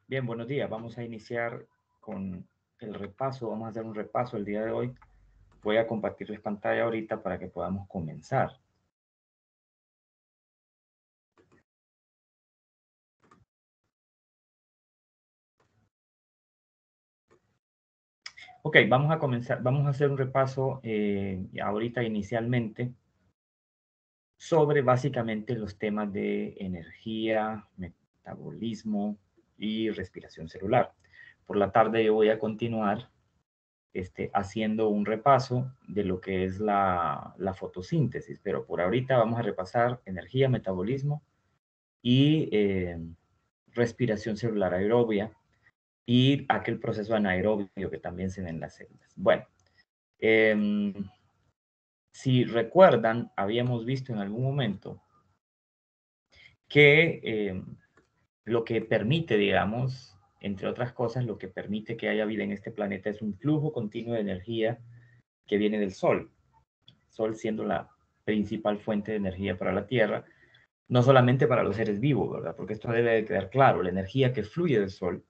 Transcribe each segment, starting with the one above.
Bien, buenos días. Vamos a iniciar con el repaso. Vamos a hacer un repaso el día de hoy. Voy a compartirles pantalla ahorita para que podamos comenzar. Ok, vamos a comenzar. Vamos a hacer un repaso ahorita inicialmente sobre básicamente los temas de energía, metabolismo y respiración celular. Por la tarde yo voy a continuar haciendo un repaso de lo que es la fotosíntesis, pero por ahorita vamos a repasar energía, metabolismo y respiración celular aerobia y aquel proceso anaerobio que también se ve en las células. Bueno, eh, si recuerdan, habíamos visto en algún momento que lo que permite, digamos, entre otras cosas, lo que permite que haya vida en este planeta es un flujo continuo de energía que viene del Sol. Sol siendo la principal fuente de energía para la Tierra, no solamente para los seres vivos, ¿verdad? Porque esto debe de quedar claro, la energía que fluye del Sol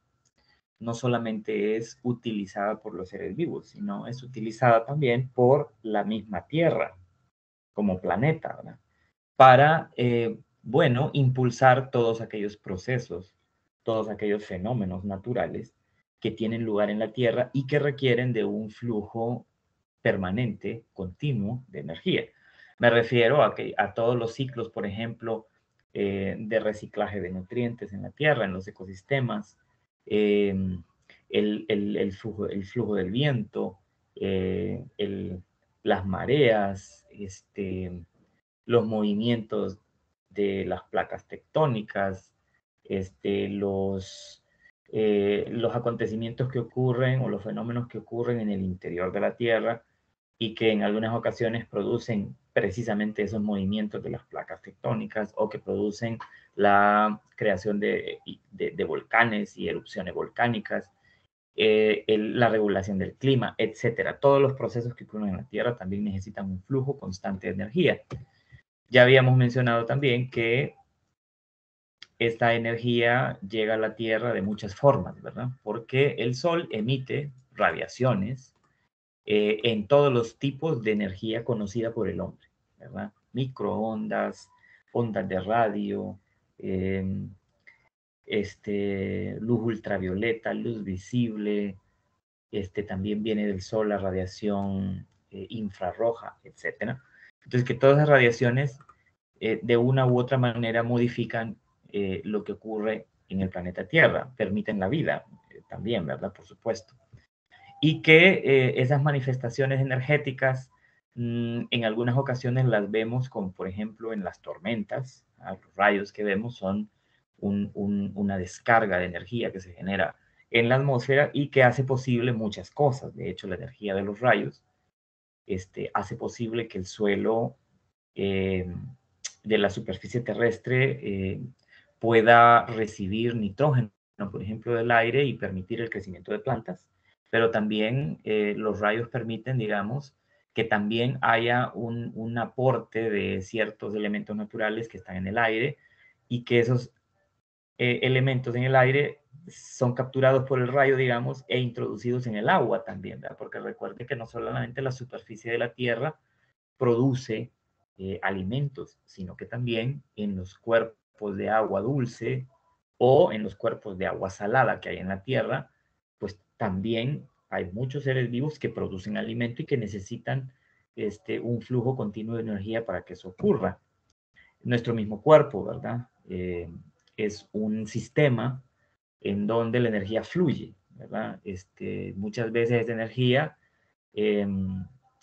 no solamente es utilizada por los seres vivos, sino es utilizada también por la misma Tierra como planeta, ¿verdad? Para, bueno, impulsar todos aquellos procesos, todos aquellos fenómenos naturales que tienen lugar en la Tierra y que requieren de un flujo permanente, continuo de energía. Me refiero a todos los ciclos, por ejemplo, de reciclaje de nutrientes en la tierra, en los ecosistemas, eh, el flujo del viento, las mareas, los movimientos de las placas tectónicas, los acontecimientos que ocurren o los fenómenos que ocurren en el interior de la Tierra y que en algunas ocasiones producen precisamente esos movimientos de las placas tectónicas o que producen la creación de volcanes y erupciones volcánicas, la regulación del clima, etcétera. Todos los procesos que ocurren en la Tierra también necesitan un flujo constante de energía. Ya habíamos mencionado también que esta energía llega a la Tierra de muchas formas, ¿verdad? Porque el Sol emite radiaciones en todos los tipos de energía conocida por el hombre, ¿verdad? Microondas, ondas de radio, eh, luz ultravioleta, luz visible, también viene del sol la radiación infrarroja, etcétera. Entonces, que todas las radiaciones de una u otra manera modifican lo que ocurre en el planeta Tierra, permiten la vida también, ¿verdad? Por supuesto. Y que esas manifestaciones energéticas en algunas ocasiones las vemos como, por ejemplo, en las tormentas. Los rayos que vemos son una descarga de energía que se genera en la atmósfera y que hace posible muchas cosas. De hecho, la energía de los rayos hace posible que el suelo eh, de la superficie terrestre pueda recibir nitrógeno, por ejemplo, del aire y permitir el crecimiento de plantas, pero también los rayos permiten, digamos, que también haya un aporte de ciertos elementos naturales que están en el aire y que esos elementos en el aire son capturados por el rayo, digamos, e introducidos en el agua también, ¿verdad? Porque recuerde que no solamente la superficie de la Tierra produce alimentos, sino que también en los cuerpos de agua dulce o en los cuerpos de agua salada que hay en la Tierra, pues también hay muchos seres vivos que producen alimento y que necesitan un flujo continuo de energía para que eso ocurra. Nuestro mismo cuerpo, ¿verdad? Es un sistema en donde la energía fluye, ¿verdad? Muchas veces esa energía eh,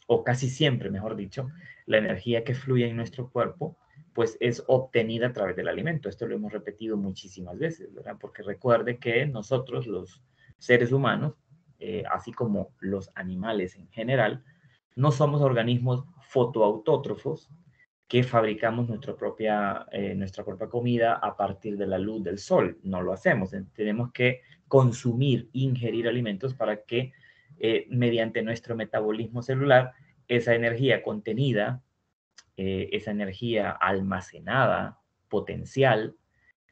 o casi siempre, mejor dicho, la energía que fluye en nuestro cuerpo, pues es obtenida a través del alimento. Esto lo hemos repetido muchísimas veces, ¿verdad? Porque recuerde que nosotros, los seres humanos, así como los animales en general, no somos organismos fotoautótrofos que fabricamos nuestra propia comida a partir de la luz del sol. No lo hacemos. Tenemos que consumir, ingerir alimentos para que mediante nuestro metabolismo celular, esa energía contenida, esa energía almacenada, potencial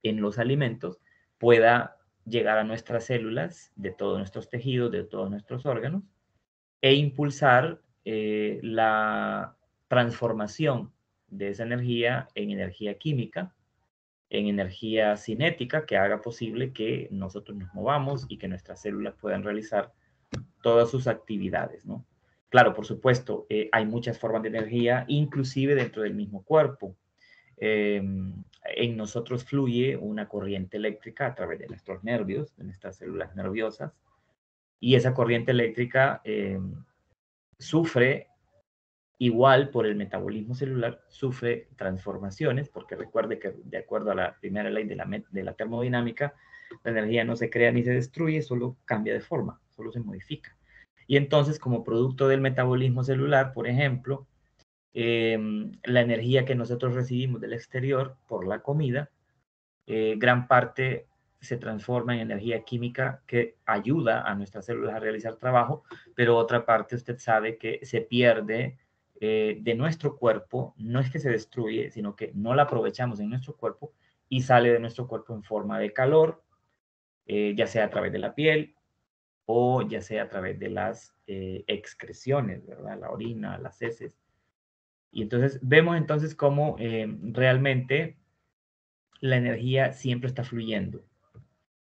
en los alimentos, pueda llegar a nuestras células, de todos nuestros tejidos, de todos nuestros órganos, e impulsar la transformación de esa energía en energía química, en energía cinética, que haga posible que nosotros nos movamos y que nuestras células puedan realizar todas sus actividades, ¿no? Claro, por supuesto, hay muchas formas de energía, inclusive dentro del mismo cuerpo. En nosotros fluye una corriente eléctrica a través de nuestros nervios, de nuestras células nerviosas, y esa corriente eléctrica sufre igual por el metabolismo celular, sufre transformaciones, porque recuerde que de acuerdo a la primera ley de la termodinámica, la energía no se crea ni se destruye, solo cambia de forma, solo se modifica. Y entonces, como producto del metabolismo celular, por ejemplo, la energía que nosotros recibimos del exterior por la comida, gran parte se transforma en energía química que ayuda a nuestras células a realizar trabajo, pero otra parte usted sabe que se pierde de nuestro cuerpo, no es que se destruye, sino que no la aprovechamos en nuestro cuerpo y sale de nuestro cuerpo en forma de calor, ya sea a través de la piel o ya sea a través de las excreciones, ¿verdad? La orina, las heces. Y entonces vemos entonces cómo realmente la energía siempre está fluyendo.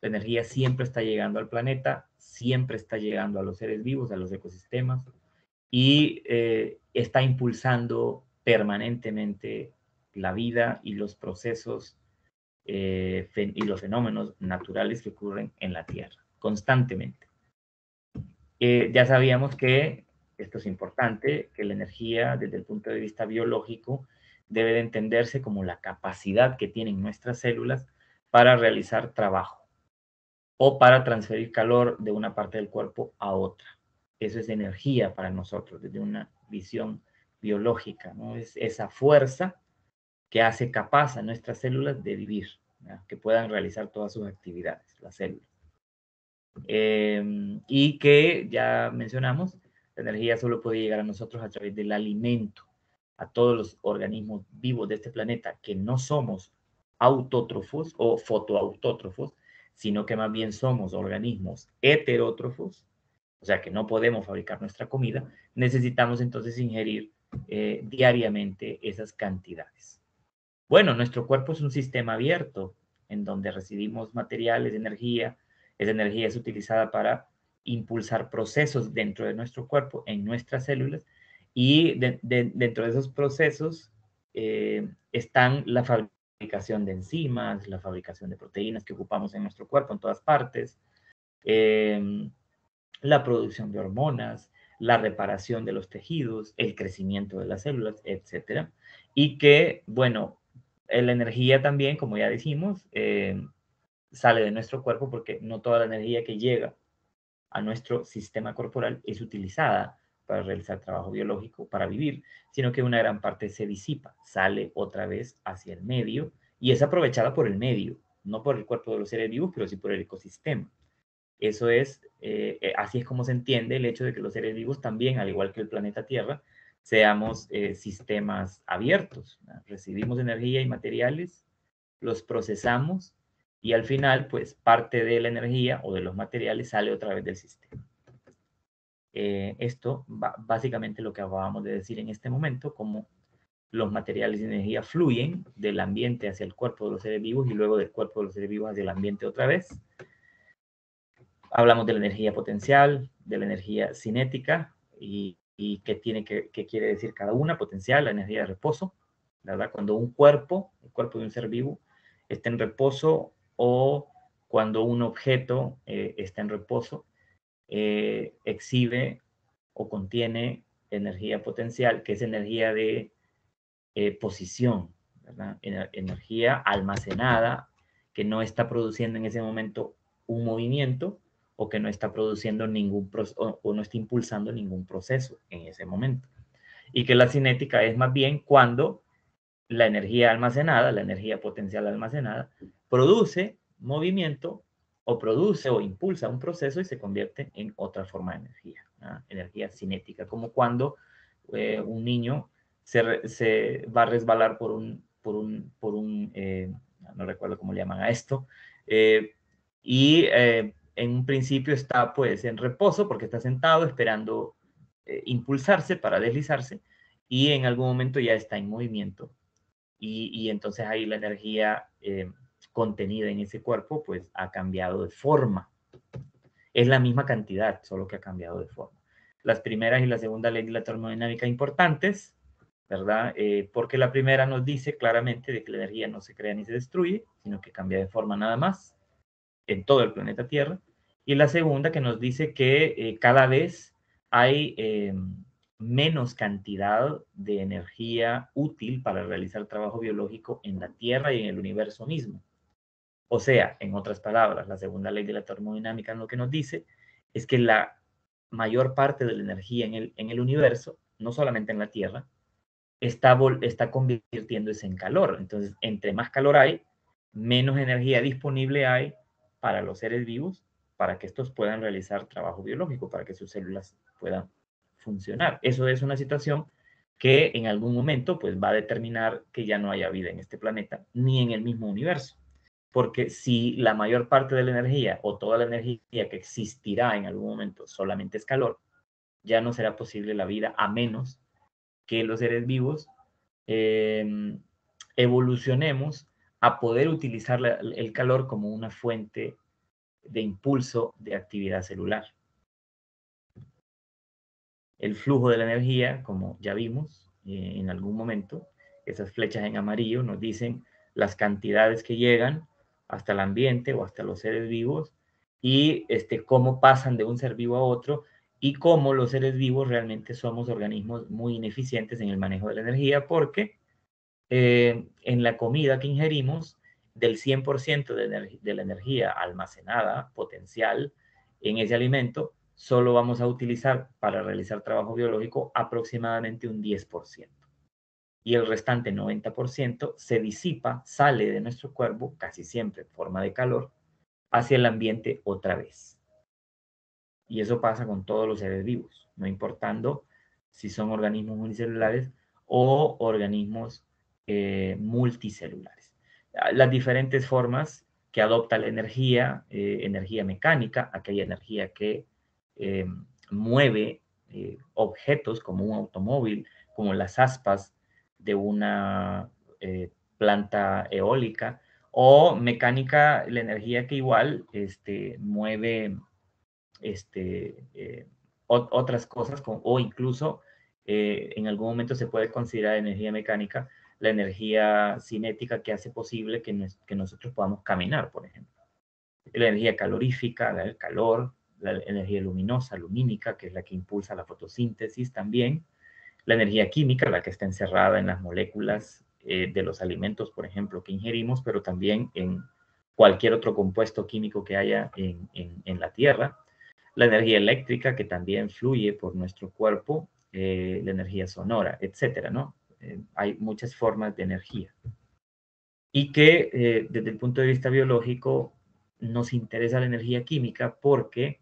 La energía siempre está llegando al planeta, siempre está llegando a los seres vivos, a los ecosistemas, y está impulsando permanentemente la vida y los procesos y los fenómenos naturales que ocurren en la Tierra, constantemente. Ya sabíamos que, esto es importante, que la energía desde el punto de vista biológico debe de entenderse como la capacidad que tienen nuestras células para realizar trabajo o para transferir calor de una parte del cuerpo a otra. Eso es energía para nosotros, desde una visión biológica, ¿no? Es esa fuerza que hace capaz a nuestras células de vivir, ¿no? Que puedan realizar todas sus actividades, las células. Y que ya mencionamos, la energía solo puede llegar a nosotros a través del alimento, a todos los organismos vivos de este planeta que no somos autótrofos o fotoautótrofos, sino que más bien somos organismos heterótrofos, o sea que no podemos fabricar nuestra comida, necesitamos entonces ingerir diariamente esas cantidades. Bueno, nuestro cuerpo es un sistema abierto en donde recibimos materiales, energía. Esa energía es utilizada para impulsar procesos dentro de nuestro cuerpo, en nuestras células, y dentro de esos procesos están la fabricación de enzimas, la fabricación de proteínas que ocupamos en nuestro cuerpo en todas partes, la producción de hormonas, la reparación de los tejidos, el crecimiento de las células, etcétera. Y que, bueno, la energía también, como ya dijimos, sale de nuestro cuerpo porque no toda la energía que llega a nuestro sistema corporal es utilizada para realizar trabajo biológico, para vivir, sino que una gran parte se disipa, sale otra vez hacia el medio y es aprovechada por el medio, no por el cuerpo de los seres vivos, pero sí por el ecosistema. Eso es, así es como se entiende el hecho de que los seres vivos también, al igual que el planeta Tierra, seamos sistemas abiertos, ¿no? Recibimos energía y materiales, los procesamos y al final, pues parte de la energía o de los materiales sale otra vez del sistema. Esto básicamente lo que acabamos de decir en este momento, cómo los materiales y energía fluyen del ambiente hacia el cuerpo de los seres vivos y luego del cuerpo de los seres vivos hacia el ambiente otra vez. Hablamos de la energía potencial, de la energía cinética y qué quiere decir cada una. Potencial, la energía de reposo, ¿verdad? Cuando un cuerpo, el cuerpo de un ser vivo, está en reposo o cuando un objeto está en reposo, exhibe o contiene energía potencial, que es energía de posición, ¿verdad? Energía almacenada que no está produciendo en ese momento un movimiento o que no está produciendo ningún o no está impulsando ningún proceso en ese momento. Y que la cinética es más bien cuando la energía almacenada, la energía potencial almacenada, produce movimiento o produce o impulsa un proceso y se convierte en otra forma de energía, ¿no? Energía cinética, como cuando un niño se va a resbalar no recuerdo cómo le llaman a esto, y en un principio está pues en reposo porque está sentado esperando impulsarse para deslizarse, y en algún momento ya está en movimiento, y entonces ahí la energía contenida en ese cuerpo pues ha cambiado de forma. Es la misma cantidad, solo que ha cambiado de forma. Las primeras y la segunda ley de la termodinámica importantes, ¿verdad? Porque la primera nos dice claramente de que la energía no se crea ni se destruye, sino que cambia de forma nada más en todo el planeta Tierra. Y la segunda que nos dice que cada vez hay menos cantidad de energía útil para realizar trabajo biológico en la Tierra y en el universo mismo. O sea, en otras palabras, la segunda ley de la termodinámica lo que nos dice es que la mayor parte de la energía en el universo, no solamente en la Tierra, está convirtiéndose en calor. Entonces, entre más calor hay, menos energía disponible hay para los seres vivos, para que estos puedan realizar trabajo biológico, para que sus células puedan funcionar. Eso es una situación que en algún momento pues, va a determinar que ya no haya vida en este planeta, ni en el mismo universo. Porque si la mayor parte de la energía o toda la energía que existirá en algún momento solamente es calor, ya no será posible la vida a menos que los seres vivos eh, evolucionemos a poder utilizar el calor como una fuente de impulso de actividad celular. El flujo de la energía, como ya vimos en algún momento, esas flechas en amarillo nos dicen las cantidades que llegan hasta el ambiente o hasta los seres vivos, y cómo pasan de un ser vivo a otro, y cómo los seres vivos realmente somos organismos muy ineficientes en el manejo de la energía, porque en la comida que ingerimos, del 100% de la energía almacenada, potencial, en ese alimento, solo vamos a utilizar para realizar trabajo biológico aproximadamente un 10%. Y el restante 90% se disipa, sale de nuestro cuerpo, casi siempre en forma de calor, hacia el ambiente otra vez. Y eso pasa con todos los seres vivos, no importando si son organismos unicelulares o organismos multicelulares. Las diferentes formas que adopta la energía, energía mecánica, aquella energía que eh, mueve objetos como un automóvil, como las aspas de una planta eólica, o mecánica, la energía que igual mueve otras cosas, o incluso en algún momento se puede considerar energía mecánica la energía cinética que hace posible que nosotros podamos caminar, por ejemplo. La energía calorífica, el calor, la energía luminosa, lumínica, que es la que impulsa la fotosíntesis también, la energía química, la que está encerrada en las moléculas de los alimentos, por ejemplo, que ingerimos, pero también en cualquier otro compuesto químico que haya en la Tierra, la energía eléctrica que también fluye por nuestro cuerpo, la energía sonora, etcétera, ¿no? Hay muchas formas de energía. Y que desde el punto de vista biológico nos interesa la energía química porque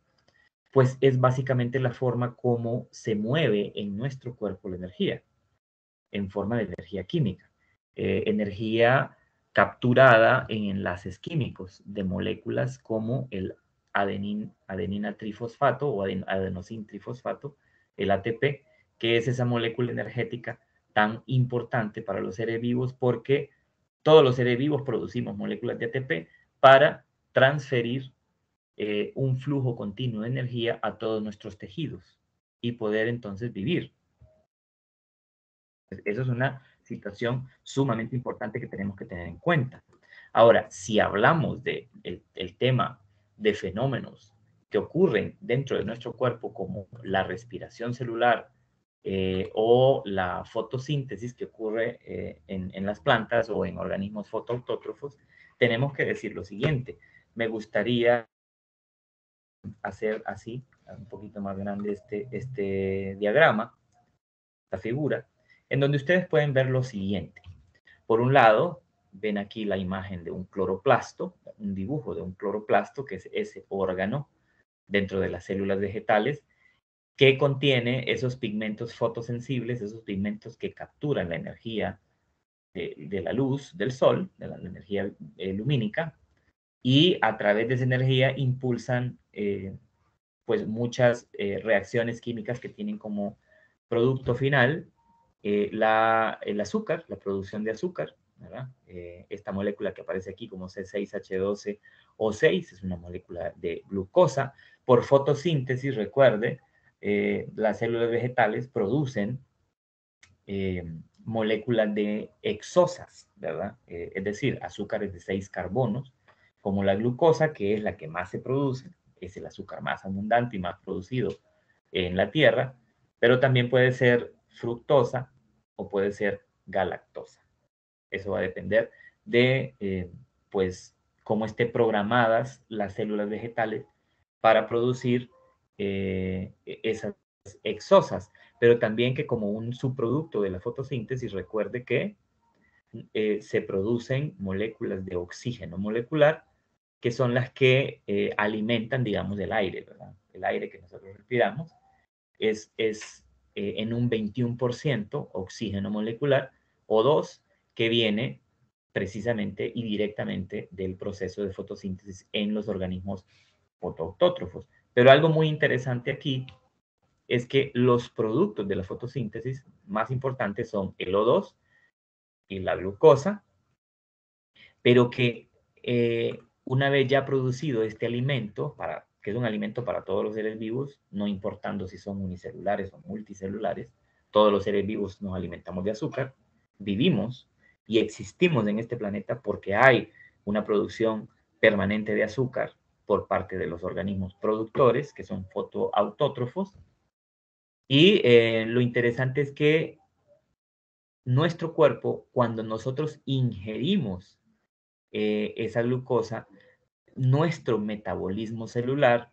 pues es básicamente la forma como se mueve en nuestro cuerpo la energía, en forma de energía química. Energía capturada en enlaces químicos de moléculas como el adenina trifosfato o adenosin trifosfato, el ATP, que es esa molécula energética tan importante para los seres vivos, porque todos los seres vivos producimos moléculas de ATP para transferir un flujo continuo de energía a todos nuestros tejidos y poder entonces vivir. Eso es una situación sumamente importante que tenemos que tener en cuenta. Ahora, si hablamos del tema de fenómenos que ocurren dentro de nuestro cuerpo, como la respiración celular o la fotosíntesis que ocurre en las plantas o en organismos fotoautótrofos, tenemos que decir lo siguiente. Me gustaría hacer así, un poquito más grande este diagrama, esta figura, en donde ustedes pueden ver lo siguiente. Por un lado, ven aquí la imagen de un cloroplasto, un dibujo de un cloroplasto, que es ese órgano dentro de las células vegetales, que contiene esos pigmentos fotosensibles, esos pigmentos que capturan la energía de la luz del sol, de la energía lumínica, y a través de esa energía impulsan pues muchas reacciones químicas que tienen como producto final el azúcar, la producción de azúcar, ¿verdad? Esta molécula que aparece aquí como C6H12O6 es una molécula de glucosa. Por fotosíntesis, recuerde, las células vegetales producen moléculas de hexosas, ¿verdad? Es decir, azúcares de 6 carbonos, como la glucosa, que es la que más se produce, es el azúcar más abundante y más producido en la Tierra, pero también puede ser fructosa o puede ser galactosa. Eso va a depender de, pues, cómo estén programadas las células vegetales para producir esas hexosas, pero también que como un subproducto de la fotosíntesis, recuerde que se producen moléculas de oxígeno molecular, que son las que alimentan, digamos, el aire, ¿verdad? El aire que nosotros respiramos es en un 21% oxígeno molecular, O2, que viene precisamente y directamente del proceso de fotosíntesis en los organismos fotoautótrofos. Pero algo muy interesante aquí es que los productos de la fotosíntesis más importantes son el O2 y la glucosa, pero que una vez ya producido este alimento, que es un alimento para todos los seres vivos, no importando si son unicelulares o multicelulares, todos los seres vivos nos alimentamos de azúcar, vivimos y existimos en este planeta porque hay una producción permanente de azúcar por parte de los organismos productores, que son fotoautótrofos, y lo interesante es que nuestro cuerpo, cuando nosotros ingerimos esa glucosa, nuestro metabolismo celular,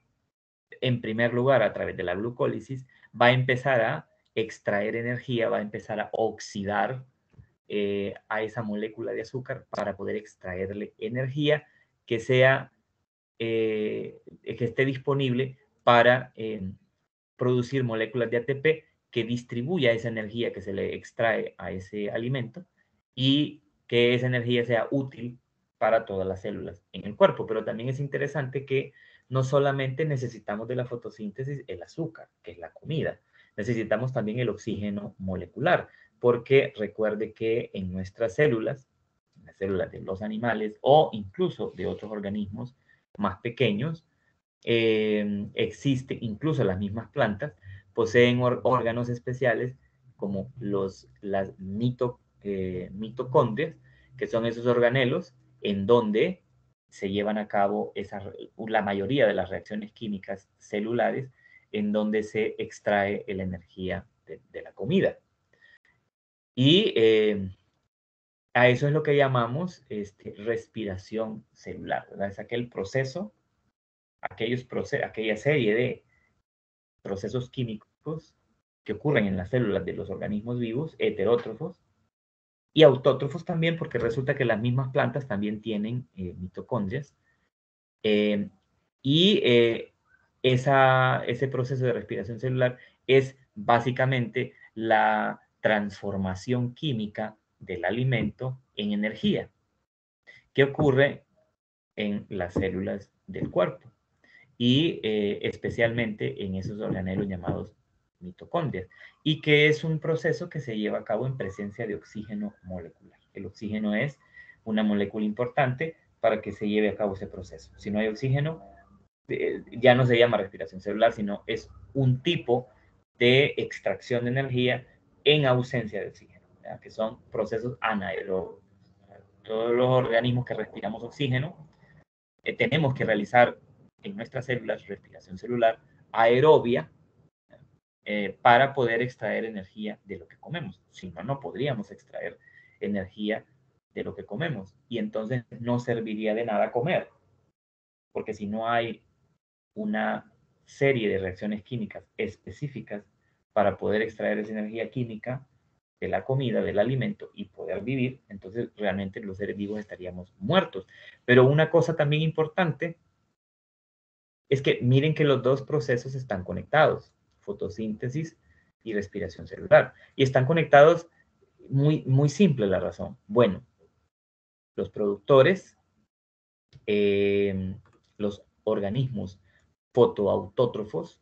en primer lugar, a través de la glucólisis, va a empezar a extraer energía, va a empezar a oxidar a esa molécula de azúcar para poder extraerle energía que sea, que esté disponible para producir moléculas de ATP que distribuya esa energía que se le extrae a ese alimento y que esa energía sea útil para todas las células en el cuerpo. Pero también es interesante que no solamente necesitamos de la fotosíntesis el azúcar, que es la comida, necesitamos también el oxígeno molecular, porque recuerde que en nuestras células, en las células de los animales o incluso de otros organismos más pequeños, existe, incluso las mismas plantas, poseen órganos especiales como las mitocondrias, que son esos organelos en donde se llevan a cabo la mayoría de las reacciones químicas celulares, en donde se extrae la energía de la comida. Y a eso es lo que llamamos respiración celular, ¿verdad? Es aquel proceso, aquella serie de procesos químicos que ocurren en las células de los organismos vivos, heterótrofos y autótrofos también, porque resulta que las mismas plantas también tienen mitocondrias. Eh, y ese proceso de respiración celular es básicamente la transformación química del alimento en energía, que ocurre en las células del cuerpo y especialmente en esos organelos llamados mitocondrias, y que es un proceso que se lleva a cabo en presencia de oxígeno molecular. El oxígeno es una molécula importante para que se lleve a cabo ese proceso. Si no hay oxígeno, ya no se llama respiración celular, sino es un tipo de extracción de energía en ausencia de oxígeno, ¿verdad? Que son procesos anaerobios. Todos los organismos que respiramos oxígeno tenemos que realizar en nuestras células respiración celular aerobia para poder extraer energía de lo que comemos. Si no, no podríamos extraer energía de lo que comemos y entonces no serviría de nada comer, porque si no hay una serie de reacciones químicas específicas para poder extraer esa energía química de la comida, del alimento y poder vivir, entonces realmente los seres vivos estaríamos muertos. Pero una cosa también importante es que miren que los dos procesos están conectados, fotosíntesis y respiración celular. Y están conectados muy, muy simple la razón. Bueno, los productores los organismos fotoautótrofos,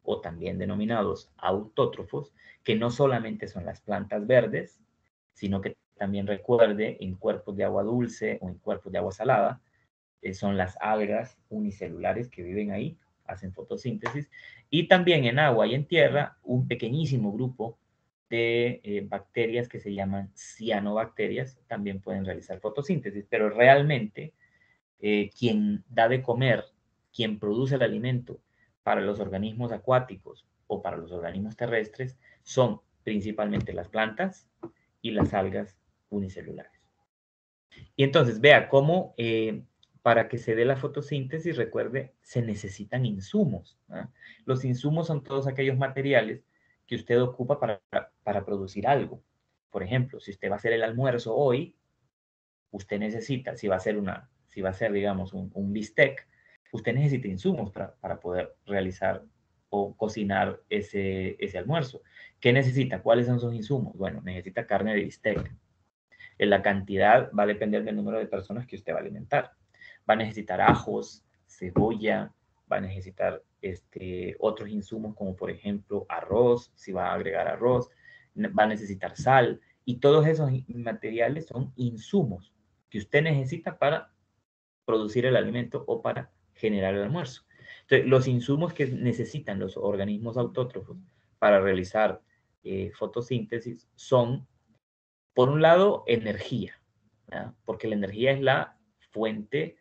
o también denominados autótrofos, que no solamente son las plantas verdes, sino que también recuerde en cuerpos de agua dulce o en cuerpos de agua salada, son las algas unicelulares que viven ahí, hacen fotosíntesis, y también en agua y en tierra un pequeñísimo grupo de bacterias que se llaman cianobacterias, también pueden realizar fotosíntesis, pero realmente quien da de comer, quien produce el alimento para los organismos acuáticos o para los organismos terrestres, son principalmente las plantas y las algas unicelulares. Y entonces vea cómo para que se dé la fotosíntesis, recuerde, se necesitan insumos. ¿Ah? Los insumos son todos aquellos materiales que usted ocupa para producir algo. Por ejemplo, si usted va a hacer el almuerzo hoy, usted necesita, si va a ser, digamos, un bistec, usted necesita insumos para poder realizar o cocinar ese almuerzo. ¿Qué necesita? ¿Cuáles son sus insumos? Bueno, necesita carne de bistec. La cantidad va a depender del número de personas que usted va a alimentar. Va a necesitar ajos, cebolla, va a necesitar otros insumos como por ejemplo arroz, si va a agregar arroz, va a necesitar sal, y todos esos materiales son insumos que usted necesita para producir el alimento o para generar el almuerzo. Entonces, los insumos que necesitan los organismos autótrofos para realizar fotosíntesis son, por un lado, energía, ¿verdad? Porque la energía es la fuente,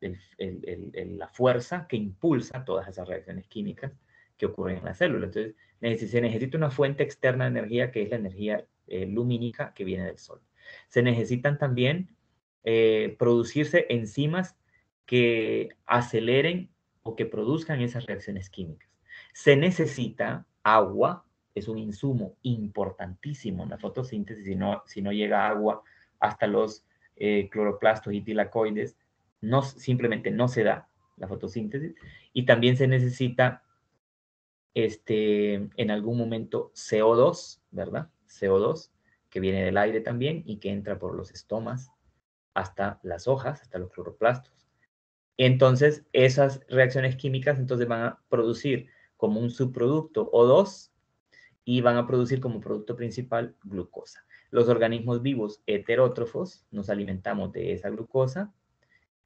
la fuerza que impulsa todas esas reacciones químicas que ocurren en la célula. Entonces, se necesita una fuente externa de energía que es la energía lumínica que viene del sol. Se necesitan también producirse enzimas que aceleren o que produzcan esas reacciones químicas. Se necesita agua, es un insumo importantísimo en la fotosíntesis. Si no llega agua hasta los cloroplastos y tilacoides, no, simplemente no se da la fotosíntesis. Y también se necesita en algún momento CO2, ¿verdad? CO2, que viene del aire también y que entra por los estomas hasta las hojas, hasta los cloroplastos. Entonces, esas reacciones químicas entonces van a producir como un subproducto O2 y van a producir como producto principal glucosa. Los organismos vivos heterótrofos nos alimentamos de esa glucosa,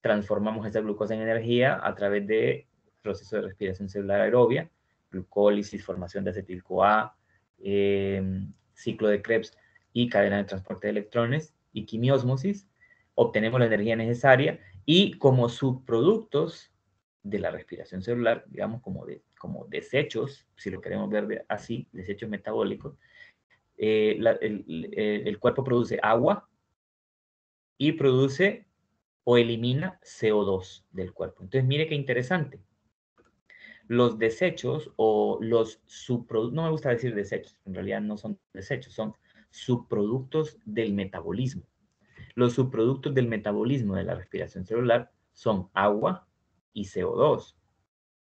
transformamos esa glucosa en energía a través de proceso de respiración celular aerobia, glucólisis, formación de acetil-CoA, ciclo de Krebs y cadena de transporte de electrones y quimiósmosis, obtenemos la energía necesaria y como subproductos de la respiración celular, digamos como desechos, si lo queremos ver así, desechos metabólicos, el cuerpo produce agua y produce o elimina CO2 del cuerpo. Entonces, mire qué interesante. Los desechos o los subproductos, no me gusta decir desechos, en realidad no son desechos, son subproductos del metabolismo. Los subproductos del metabolismo de la respiración celular son agua y CO2.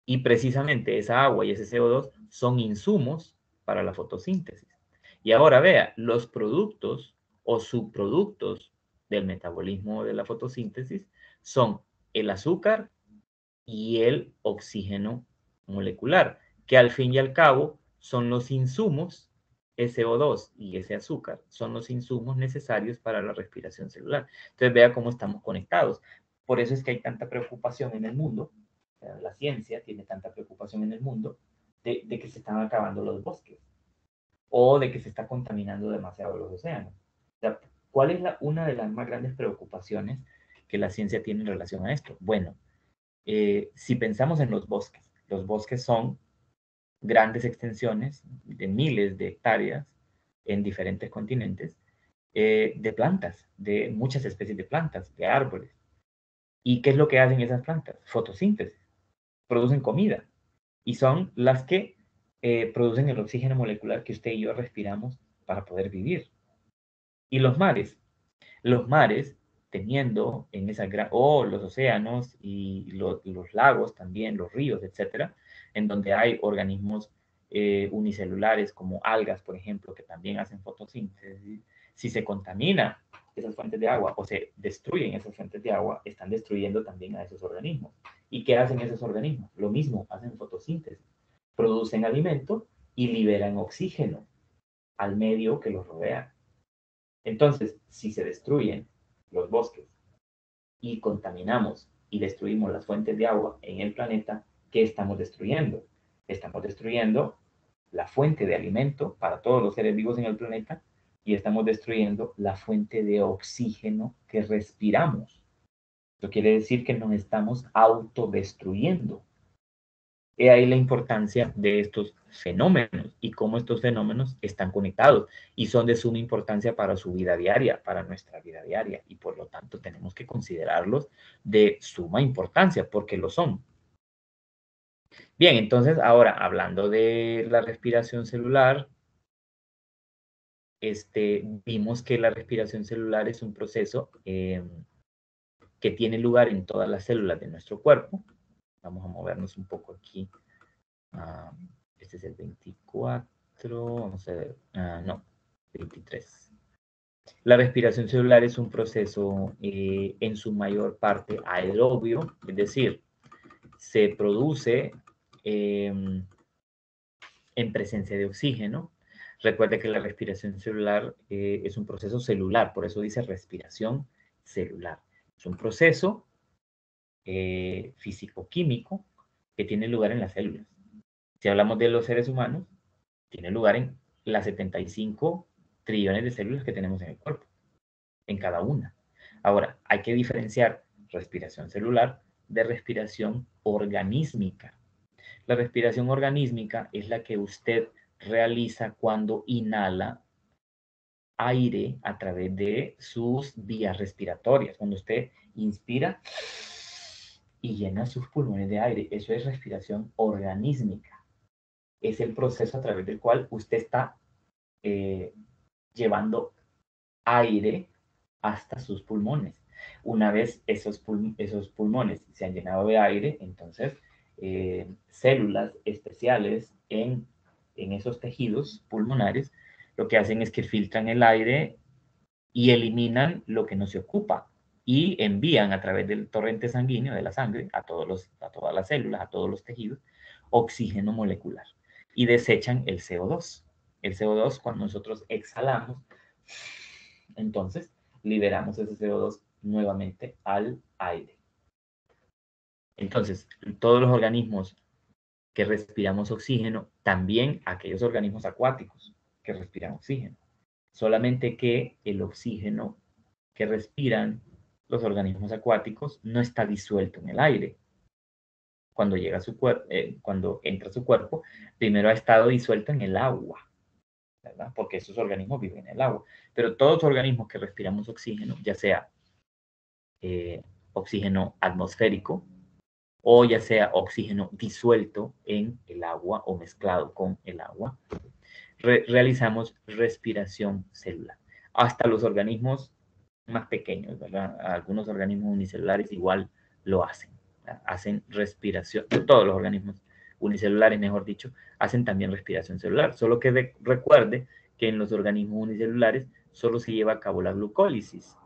Y precisamente esa agua y ese CO2 son insumos para la fotosíntesis. Y ahora vea, los productos o subproductos del metabolismo de la fotosíntesis son el azúcar y el oxígeno molecular, que al fin y al cabo son los insumos, SO2 y ese azúcar, son los insumos necesarios para la respiración celular. Entonces vea cómo estamos conectados. Por eso es que hay tanta preocupación en el mundo, la ciencia tiene tanta preocupación en el mundo de que se están acabando los bosques o de que se está contaminando demasiado los océanos. O sea, ¿cuál es una de las más grandes preocupaciones que la ciencia tiene en relación a esto? Bueno, si pensamos en los bosques son grandes extensiones de miles de hectáreas en diferentes continentes de plantas, de muchas especies de plantas, de árboles. ¿Y qué es lo que hacen esas plantas? Fotosíntesis, producen comida y son las que producen el oxígeno molecular que usted y yo respiramos para poder vivir. ¿Y los mares, teniendo en esa o los océanos y los lagos también, los ríos, etcétera, en donde hay organismos unicelulares como algas, por ejemplo, que también hacen fotosíntesis, si se contamina esas fuentes de agua o se destruyen esas fuentes de agua, están destruyendo también a esos organismos. ¿Y qué hacen esos organismos? Lo mismo, hacen fotosíntesis, producen alimento y liberan oxígeno al medio que los rodea. Entonces, si se destruyen los bosques y contaminamos y destruimos las fuentes de agua en el planeta, ¿qué estamos destruyendo? Estamos destruyendo la fuente de alimento para todos los seres vivos en el planeta y estamos destruyendo la fuente de oxígeno que respiramos. Eso quiere decir que nos estamos autodestruyendo. He ahí la importancia de estos fenómenos y cómo estos fenómenos están conectados y son de suma importancia para su vida diaria, para nuestra vida diaria, y por lo tanto tenemos que considerarlos de suma importancia porque lo son. Bien, entonces ahora hablando de la respiración celular, vimos que la respiración celular es un proceso que tiene lugar en todas las células de nuestro cuerpo. Vamos a movernos un poco aquí. Este es el 24, vamos a ver, no, 23. La respiración celular es un proceso en su mayor parte aerobio, es decir, se produce en presencia de oxígeno. Recuerde que la respiración celular es un proceso celular, por eso dice respiración celular. Es un proceso físico-químico que tiene lugar en las células. Si hablamos de los seres humanos, tiene lugar en las 75 trillones de células que tenemos en el cuerpo, en cada una. Ahora, hay que diferenciar respiración celular de respiración organísmica. La respiración organísmica es la que usted realiza cuando inhala aire a través de sus vías respiratorias. Cuando usted inspira y llena sus pulmones de aire, eso es respiración organísmica. Es el proceso a través del cual usted está llevando aire hasta sus pulmones. Una vez esos pulmones se han llenado de aire, entonces células especiales en esos tejidos pulmonares lo que hacen es que filtran el aire y eliminan lo que no se ocupa y envían a través del torrente sanguíneo de la sangre a todas las células, a todos los tejidos, oxígeno molecular y desechan el CO2. El CO2 cuando nosotros exhalamos, entonces liberamos ese CO2 nuevamente al aire. Entonces, todos los organismos que respiramos oxígeno, también aquellos organismos acuáticos que respiran oxígeno. Solamente que el oxígeno que respiran los organismos acuáticos no está disuelto en el aire. Cuando llega a su cuando entra a su cuerpo, primero ha estado disuelto en el agua, ¿verdad? Porque esos organismos viven en el agua. Pero todos los organismos que respiramos oxígeno, ya sea oxígeno atmosférico o ya sea oxígeno disuelto en el agua o mezclado con el agua, realizamos respiración celular. Hasta los organismos más pequeños, ¿verdad? Algunos organismos unicelulares igual lo hacen. ¿Verdad? Hacen respiración, todos los organismos unicelulares, mejor dicho, hacen también respiración celular. Solo que recuerde que en los organismos unicelulares solo se lleva a cabo la glucólisis.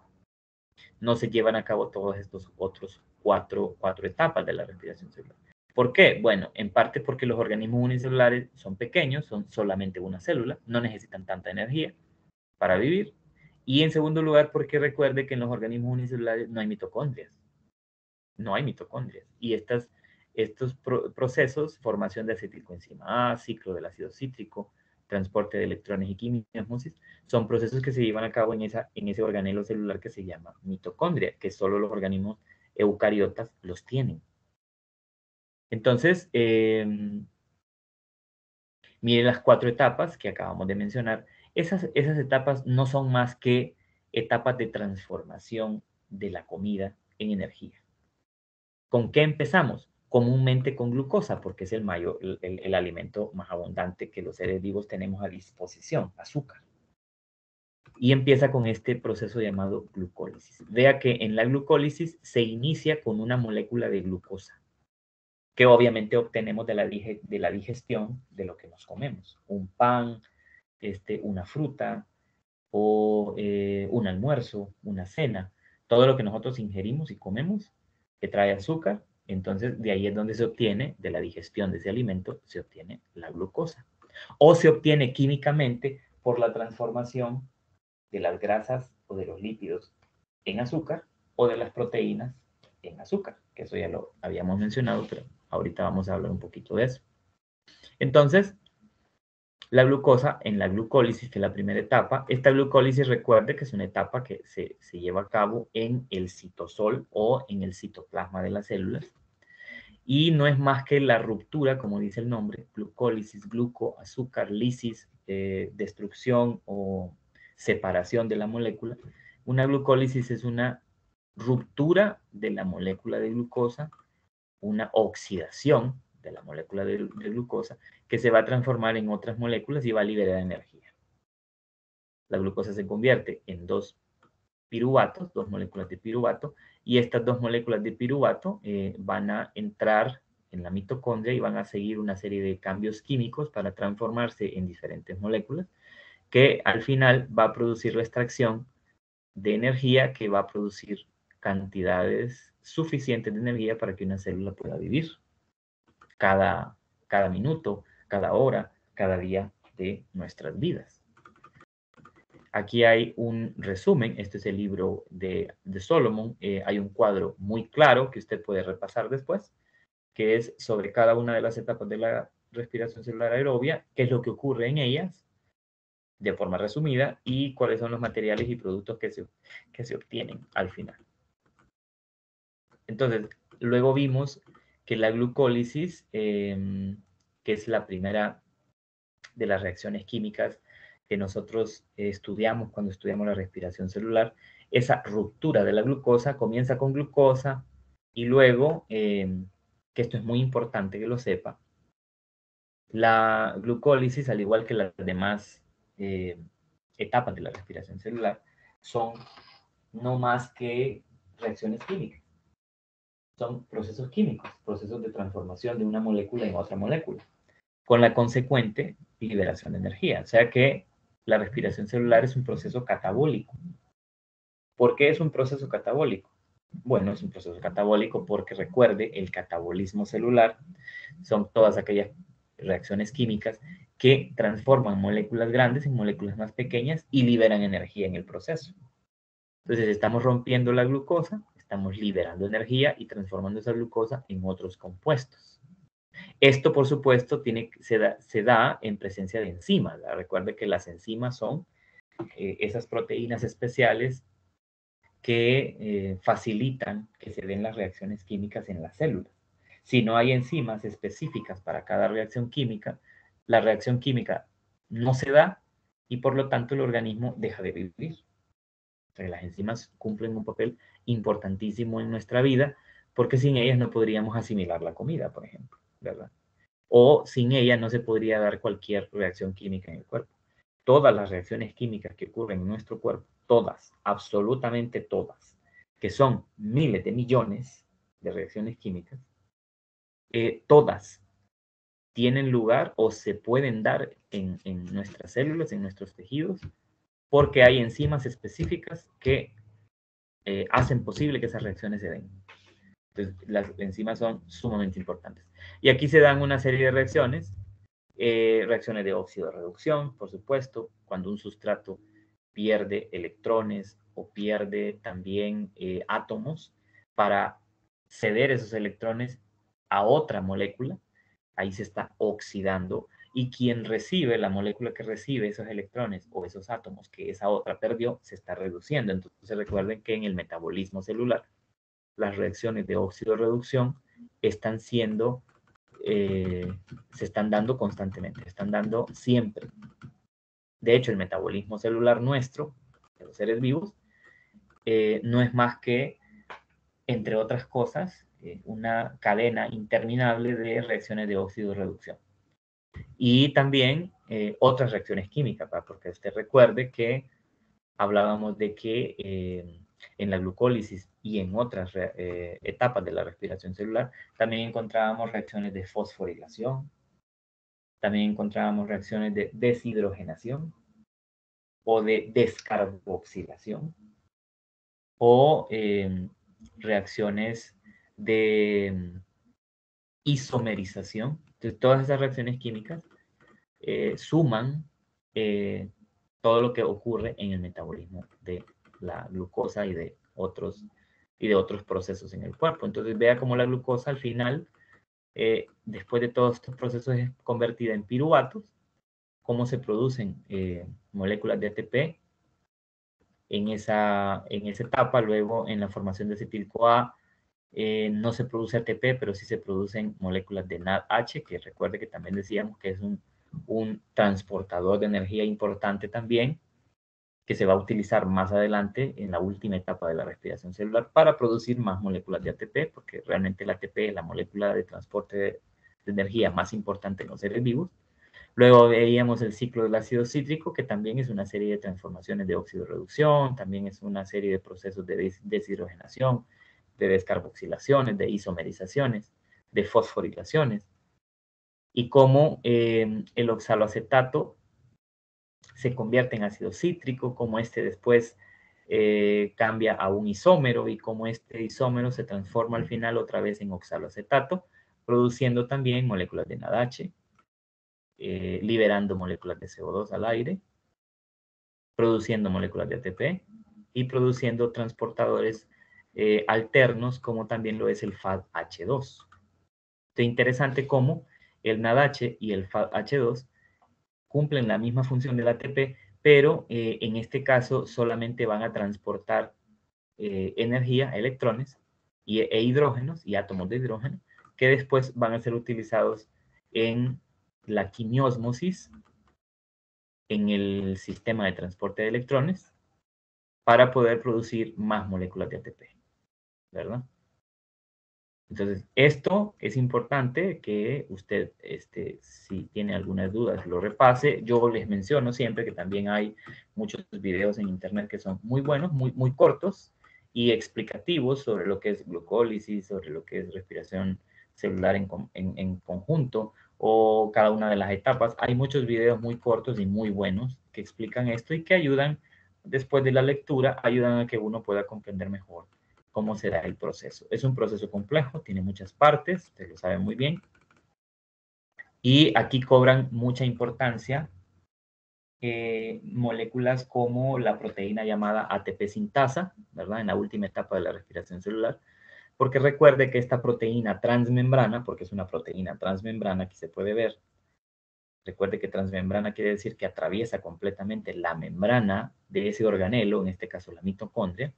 No se llevan a cabo todos estos otros cuatro etapas de la respiración celular. ¿Por qué? Bueno, en parte porque los organismos unicelulares son pequeños, son solamente una célula, no necesitan tanta energía para vivir. Y en segundo lugar, porque recuerde que en los organismos unicelulares no hay mitocondrias. No hay mitocondrias. Y estos procesos, formación de acetilcoenzima A, ciclo del ácido cítrico, transporte de electrones y quimiosmosis, son procesos que se llevan a cabo en ese organelo celular que se llama mitocondria, que solo los organismos eucariotas los tienen. Entonces, miren las 4 etapas que acabamos de mencionar. Esas etapas no son más que etapas de transformación de la comida en energía. ¿Con qué empezamos? Comúnmente con glucosa, porque es el alimento más abundante que los seres vivos tenemos a disposición, azúcar. Y empieza con este proceso llamado glucólisis. Vea que en la glucólisis se inicia con una molécula de glucosa, que obviamente obtenemos de la digestión de lo que nos comemos. Un pan, una fruta, o un almuerzo, una cena, todo lo que nosotros ingerimos y comemos que trae azúcar, entonces de ahí es donde se obtiene, de la digestión de ese alimento, se obtiene la glucosa. O se obtiene químicamente por la transformación de las grasas o de los lípidos en azúcar o de las proteínas en azúcar, que eso ya lo habíamos mencionado, pero ahorita vamos a hablar un poquito de eso. Entonces, la glucosa en la glucólisis, que es la primera etapa. Esta glucólisis, recuerde que es una etapa que se lleva a cabo en el citosol o en el citoplasma de las células. Y no es más que la ruptura, como dice el nombre, glucólisis, gluco, azúcar, lisis, destrucción o separación de la molécula. Una glucólisis es una ruptura de la molécula de glucosa, una oxidación de la molécula de glucosa que se va a transformar en otras moléculas y va a liberar energía. La glucosa se convierte en dos piruvatos, dos moléculas de piruvato, y estas dos moléculas de piruvato van a entrar en la mitocondria y van a seguir una serie de cambios químicos para transformarse en diferentes moléculas, que al final va a producir la extracción de energía que va a producir cantidades suficientes de energía para que una célula pueda vivir cada minuto, cada hora, cada día de nuestras vidas. Aquí hay un resumen, este es el libro de Solomon, hay un cuadro muy claro que usted puede repasar después, que es sobre cada una de las etapas de la respiración celular aerobia, qué es lo que ocurre en ellas, de forma resumida, y cuáles son los materiales y productos que se obtienen al final. Entonces, luego vimos que la glucólisis, que es la primera de las reacciones químicas que nosotros estudiamos cuando estudiamos la respiración celular, esa ruptura de la glucosa comienza con glucosa y luego, que esto es muy importante que lo sepa, la glucólisis, al igual que las demás etapas de la respiración celular, son no más que reacciones químicas. Son procesos químicos, procesos de transformación de una molécula en otra molécula, con la consecuente liberación de energía. O sea que la respiración celular es un proceso catabólico. ¿Por qué es un proceso catabólico? Bueno, es un proceso catabólico porque recuerde, el catabolismo celular son todas aquellas reacciones químicas que transforman moléculas grandes en moléculas más pequeñas y liberan energía en el proceso. Entonces estamos rompiendo la glucosa, estamos liberando energía y transformando esa glucosa en otros compuestos. Esto, por supuesto, se da en presencia de enzimas. ¿Verdad? Recuerde que las enzimas son esas proteínas especiales que facilitan que se den las reacciones químicas en las células. Si no hay enzimas específicas para cada reacción química, la reacción química no se da y por lo tanto el organismo deja de vivir. O sea, las enzimas cumplen un papel importantísimo en nuestra vida porque sin ellas no podríamos asimilar la comida, por ejemplo, ¿verdad? O sin ella no se podría dar cualquier reacción química en el cuerpo. Todas las reacciones químicas que ocurren en nuestro cuerpo, todas, absolutamente todas, que son miles de millones de reacciones químicas, todas tienen lugar o se pueden dar en nuestras células, en nuestros tejidos, porque hay enzimas específicas que hacen posible que esas reacciones se den. Entonces, las enzimas son sumamente importantes. Y aquí se dan una serie de reacciones, reacciones de óxido de reducción, por supuesto, cuando un sustrato pierde electrones o pierde también átomos para ceder esos electrones a otra molécula, ahí se está oxidando y quien recibe, la molécula que recibe esos electrones o esos átomos que esa otra perdió, se está reduciendo. Entonces recuerden que en el metabolismo celular, las reacciones de óxido de reducción están siendo, se están dando constantemente, se están dando siempre. De hecho, el metabolismo celular nuestro, de los seres vivos, no es más que, entre otras cosas, una cadena interminable de reacciones de óxido de reducción. Y también otras reacciones químicas, porque usted recuerde que hablábamos de que en la glucólisis y en otras etapas de la respiración celular también encontrábamos reacciones de fosforilación, también encontrábamos reacciones de deshidrogenación o de descarboxilación, o reacciones de isomerización. Entonces, todas esas reacciones químicas suman todo lo que ocurre en el metabolismo de la glucosa y de otros procesos en el cuerpo. Entonces, vea cómo la glucosa al final, después de todos estos procesos, es convertida en piruvatos, cómo se producen moléculas de ATP en esa etapa. Luego, en la formación de acetil-CoA, no se produce ATP, pero sí se producen moléculas de NADH, que recuerde que también decíamos que es un transportador de energía importante también, que se va a utilizar más adelante en la última etapa de la respiración celular para producir más moléculas de ATP, porque realmente el ATP es la molécula de transporte de energía más importante en los seres vivos. Luego veíamos el ciclo del ácido cítrico, que también es una serie de transformaciones de óxido reducción, también es una serie de procesos de deshidrogenación, de descarboxilaciones, de isomerizaciones, de fosforilaciones, y cómo el oxaloacetato se convierte en ácido cítrico, cómo este después cambia a un isómero y cómo este isómero se transforma al final otra vez en oxaloacetato, produciendo también moléculas de NADH, liberando moléculas de CO2 al aire, produciendo moléculas de ATP y produciendo transportadores alternos, como también lo es el FADH2. Es interesante cómo el NADH y el FADH2 cumplen la misma función del ATP, pero en este caso solamente van a transportar energía, electrones e hidrógenos y átomos de hidrógeno, que después van a ser utilizados en la quimiósmosis, en el sistema de transporte de electrones, para poder producir más moléculas de ATP, ¿verdad? Entonces, esto es importante que usted, si tiene algunas dudas, lo repase. Yo les menciono siempre que también hay muchos videos en internet que son muy buenos, muy cortos y explicativos sobre lo que es glucólisis, sobre lo que es respiración celular en conjunto o cada una de las etapas. Hay muchos videos muy cortos y muy buenos que explican esto y que ayudan, después de la lectura, ayudan a que uno pueda comprender mejor cómo será el proceso. Es un proceso complejo, tiene muchas partes, usted lo sabe muy bien. Y aquí cobran mucha importancia moléculas como la proteína llamada ATP sintasa, ¿verdad? En la última etapa de la respiración celular. Porque recuerde que esta proteína transmembrana, porque es una proteína transmembrana, aquí se puede ver. Recuerde que transmembrana quiere decir que atraviesa completamente la membrana de ese organelo, en este caso la mitocondria,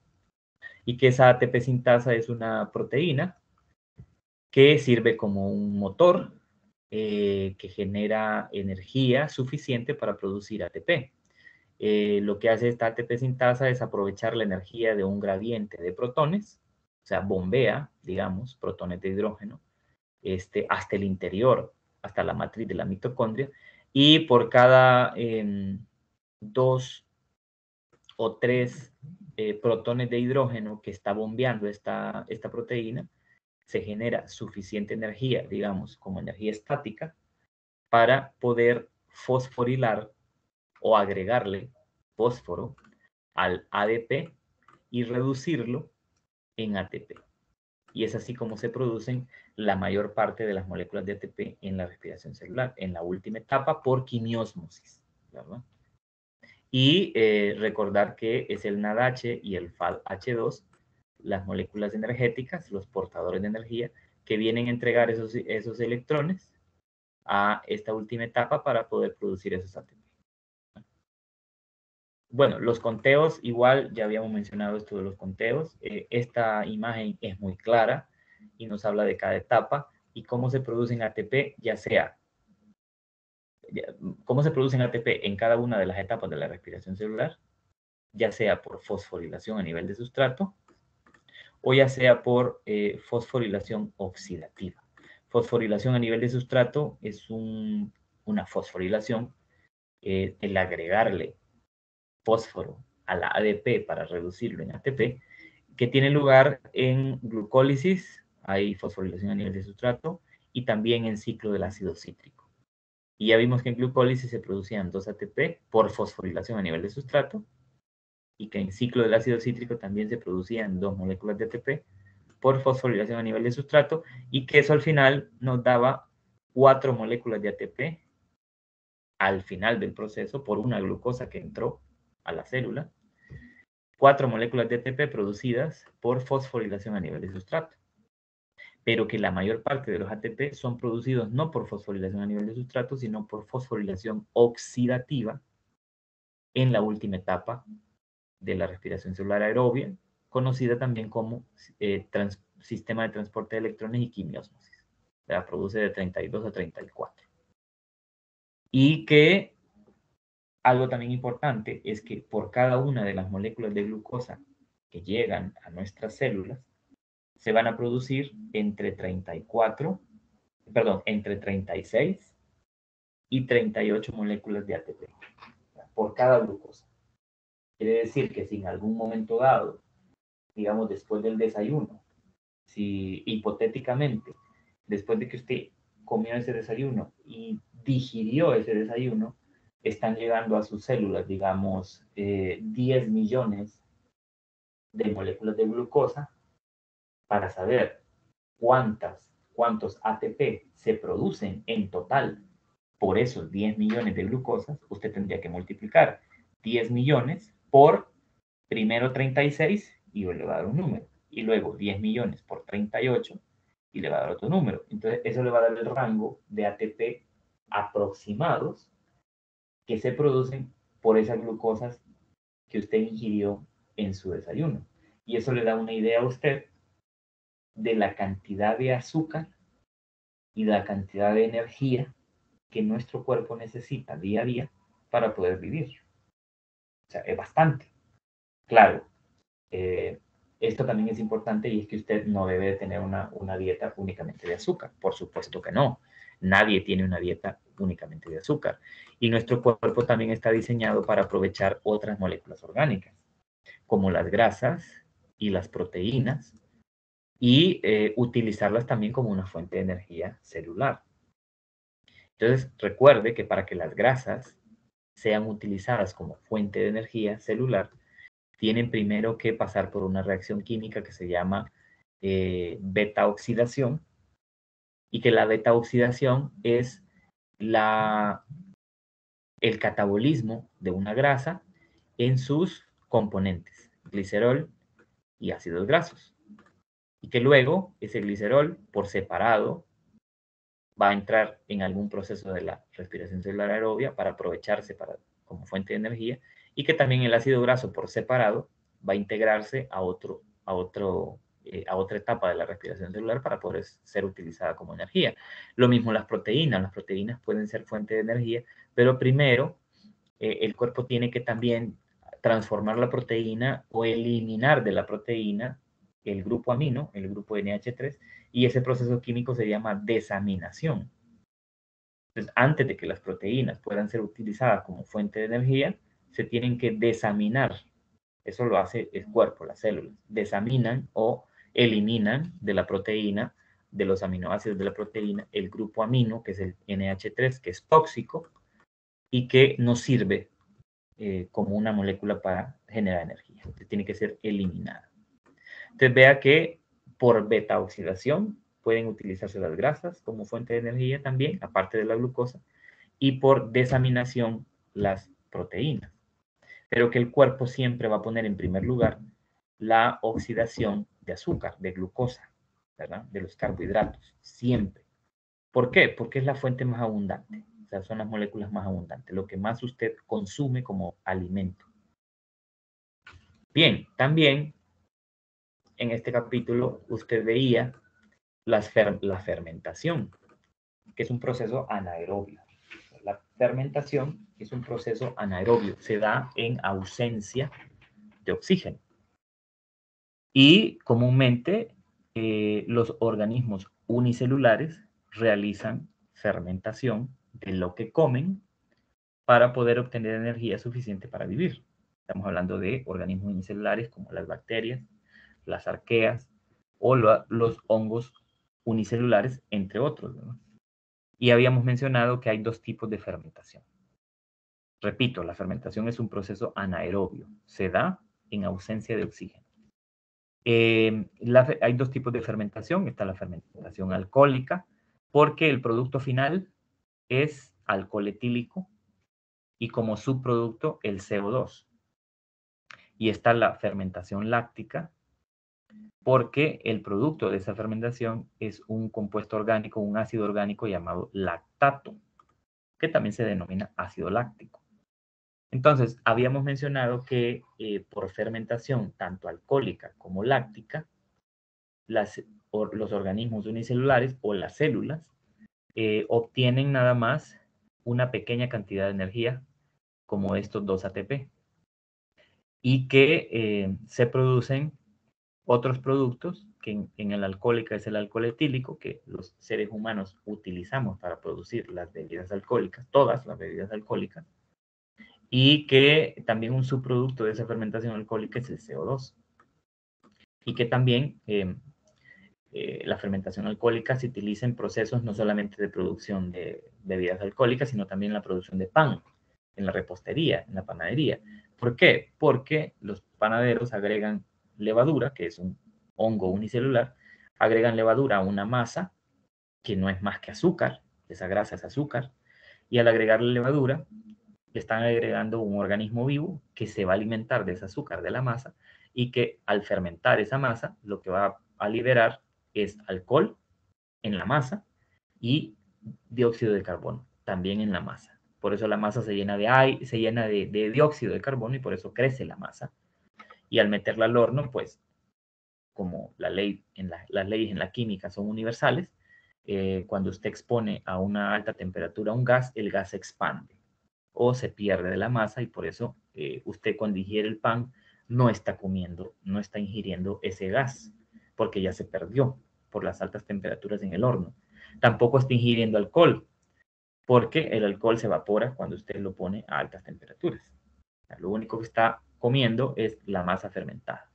y que esa ATP sintasa es una proteína que sirve como un motor que genera energía suficiente para producir ATP. Lo que hace esta ATP sintasa es aprovechar la energía de un gradiente de protones, o sea, bombea, digamos, protones de hidrógeno, hasta el interior, hasta la matriz de la mitocondria, y por cada 2 o 3 protones de hidrógeno que está bombeando esta proteína, se genera suficiente energía, digamos, como energía estática, para poder fosforilar o agregarle fósforo al ADP y reducirlo en ATP. Y es así como se producen la mayor parte de las moléculas de ATP en la respiración celular, en la última etapa por quimiósmosis, ¿verdad? Y recordar que es el NADH y el FADH2 las moléculas energéticas, los portadores de energía, que vienen a entregar esos electrones a esta última etapa para poder producir esos ATP. Bueno, los conteos, igual ya habíamos mencionado esto de los conteos. Esta imagen es muy clara y nos habla de cada etapa y cómo se producen ATP, cómo se producen ATP en cada una de las etapas de la respiración celular, ya sea por fosforilación a nivel de sustrato o ya sea por fosforilación oxidativa. Fosforilación a nivel de sustrato es una fosforilación, el agregarle fósforo a la ADP para reducirlo en ATP, que tiene lugar en glucólisis, hay fosforilación a nivel de sustrato, y también en ciclo del ácido cítrico. Y ya vimos que en glucólisis se producían 2 ATP por fosforilación a nivel de sustrato, y que en ciclo del ácido cítrico también se producían 2 moléculas de ATP por fosforilación a nivel de sustrato, y que eso al final nos daba 4 moléculas de ATP al final del proceso por una glucosa que entró a la célula, 4 moléculas de ATP producidas por fosforilación a nivel de sustrato, pero que la mayor parte de los ATP son producidos no por fosforilación a nivel de sustrato, sino por fosforilación oxidativa en la última etapa de la respiración celular aerobia, conocida también como sistema de transporte de electrones y quimiósmosis. La produce de 32 a 34. Y que algo también importante es que por cada una de las moléculas de glucosa que llegan a nuestras células, se van a producir entre 36 y 38 moléculas de ATP por cada glucosa. Quiere decir que si en algún momento dado, digamos después del desayuno, si hipotéticamente, después de que usted comió ese desayuno y digirió ese desayuno, están llegando a sus células, digamos, 10 millones de moléculas de glucosa, para saber cuántos ATP se producen en total por esos 10 millones de glucosas, usted tendría que multiplicar 10 millones por primero 36 y le va a dar un número, y luego 10 millones por 38 y le va a dar otro número. Entonces, eso le va a dar el rango de ATP aproximados que se producen por esas glucosas que usted ingirió en su desayuno. Y eso le da una idea a usted de la cantidad de azúcar y la cantidad de energía que nuestro cuerpo necesita día a día para poder vivir. O sea, es bastante. Claro, esto también es importante, y es que usted no debe de tener una dieta únicamente de azúcar. Por supuesto que no. Nadie tiene una dieta únicamente de azúcar. Y nuestro cuerpo también está diseñado para aprovechar otras moléculas orgánicas, como las grasas y las proteínas, y utilizarlas también como una fuente de energía celular. Entonces, recuerde que para que las grasas sean utilizadas como fuente de energía celular, tienen primero que pasar por una reacción química que se llama beta-oxidación, y que la beta-oxidación es el catabolismo de una grasa en sus componentes, glicerol y ácidos grasos, y que luego ese glicerol por separado va a entrar en algún proceso de la respiración celular aerobia para aprovecharse como fuente de energía, y que también el ácido graso por separado va a integrarse a otra etapa de la respiración celular para poder ser utilizada como energía. Lo mismo las proteínas pueden ser fuente de energía, pero primero el cuerpo tiene que también transformar la proteína o eliminar de la proteína el grupo amino, el grupo NH3, y ese proceso químico se llama desaminación. Entonces, antes de que las proteínas puedan ser utilizadas como fuente de energía, se tienen que desaminar. Eso lo hace el cuerpo, las células. Desaminan o eliminan de la proteína, de los aminoácidos de la proteína, el grupo amino, que es el NH3, que es tóxico y que no sirve como una molécula para generar energía. Entonces, tiene que ser eliminada. Entonces, vea que por beta-oxidación pueden utilizarse las grasas como fuente de energía también, aparte de la glucosa, y por desaminación las proteínas. Pero que el cuerpo siempre va a poner en primer lugar la oxidación de azúcar, de glucosa, ¿verdad? De los carbohidratos, siempre. ¿Por qué? Porque es la fuente más abundante. O sea, son las moléculas más abundantes, lo que más usted consume como alimento. Bien, también en este capítulo usted veía la fermentación, que es un proceso anaerobio. La fermentación es un proceso anaerobio, se da en ausencia de oxígeno. Y comúnmente los organismos unicelulares realizan fermentación de lo que comen para poder obtener energía suficiente para vivir. Estamos hablando de organismos unicelulares como las bacterias, las arqueas o los hongos unicelulares, entre otros, ¿no? Y habíamos mencionado que hay dos tipos de fermentación. Repito, la fermentación es un proceso anaerobio. Se da en ausencia de oxígeno. Hay dos tipos de fermentación. Está la fermentación alcohólica, porque el producto final es alcohol etílico y como subproducto el CO2. Y está la fermentación láctica, porque el producto de esa fermentación es un compuesto orgánico, un ácido orgánico llamado lactato, que también se denomina ácido láctico. Entonces, habíamos mencionado que por fermentación, tanto alcohólica como láctica, los organismos unicelulares o las células obtienen nada más una pequeña cantidad de energía, como estos 2 ATP, y que se producen otros productos, que en el alcohólica es el alcohol etílico, que los seres humanos utilizamos para producir las bebidas alcohólicas, todas las bebidas alcohólicas, y que también un subproducto de esa fermentación alcohólica es el CO2. Y que también la fermentación alcohólica se utiliza en procesos no solamente de producción de bebidas alcohólicas, sino también en la producción de pan, en la repostería, en la panadería. ¿Por qué? Porque los panaderos agregan levadura, que es un hongo unicelular, agregan levadura a una masa que no es más que azúcar, esa grasa es azúcar, y al agregarle levadura, le están agregando un organismo vivo que se va a alimentar de ese azúcar de la masa y que al fermentar esa masa, lo que va a liberar es alcohol en la masa y dióxido de carbono también en la masa. Por eso la masa se llena de aire, se llena de dióxido de carbono y por eso crece la masa. Y al meterla al horno, pues, como las leyes en la química son universales, cuando usted expone a una alta temperatura un gas, el gas se expande o se pierde de la masa y por eso usted cuando ingiere el pan no está comiendo, no está ingiriendo ese gas, porque ya se perdió por las altas temperaturas en el horno. Tampoco está ingiriendo alcohol, porque el alcohol se evapora cuando usted lo pone a altas temperaturas. Lo único que está comiendo es la masa fermentada.